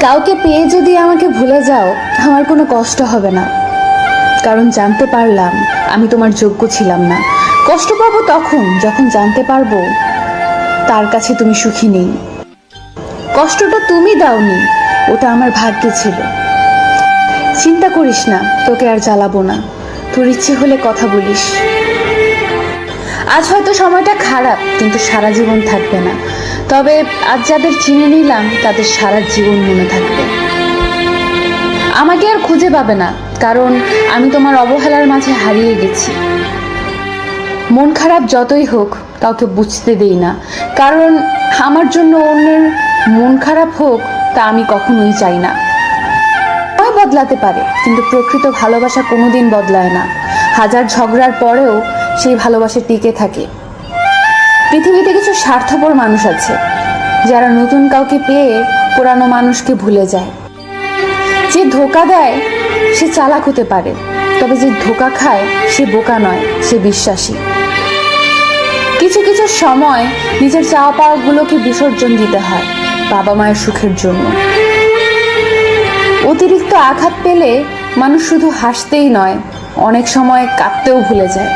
কাউকে পেয়ে যদি আমাকে ভুলে যাও, আমার কোনো কষ্ট হবে না, কারণ জানতে পারলাম আমি তোমার যোগ্য ছিলাম না। কষ্ট পাবো তখন যখন জানতে পারবো তার কাছে তুমি সুখী নেই। কষ্টটা তুমি দাওনি, ওটা আমার ভাগ্যে ছিল। চিন্তা করিস না, তোকে আর জ্বালাবো না। তোর ইচ্ছে হলে কথা বলিস। আজ হয়তো সময়টা খারাপ, কিন্তু সারা জীবন থাকবে না। তবে আজ যাদের চিনে নিলাম তাদের সারা জীবন মনে থাকবে। আমাকে আর খুঁজে পাবে না, কারণ আমি তোমার অবহেলার মাঝে হারিয়ে গেছি। মন খারাপ যতই হোক কাউকে বুঝতে দেই না, কারণ আমার জন্য অন্যের মন খারাপ হোক তা আমি কখনোই চাই না। সময় বদলাতে পারে, কিন্তু প্রকৃত ভালোবাসা কোনোদিন বদলায় না। হাজার ঝগড়ার পরেও সেই ভালোবাসা টিকে থাকে। পৃথিবীতে কিছু স্বার্থপর মানুষ আছে যারা নতুন কাউকে পেয়ে পুরানো মানুষকে ভুলে যায়। যে ধোঁকা দেয় সে চালাক হতে পারে, তবে যে ধোঁকা খায় সে বোকা নয়, সে বিশ্বাসী। কিছু কিছু সময় নিজের চাওয়া পাওয়াগুলোকে বিসর্জন দিতে হয় বাবা মায়ের সুখের জন্য। অতিরিক্ত আঘাত পেলে মানুষ শুধু হাসতেই নয়, অনেক সময় কাঁদতেও ভুলে যায়।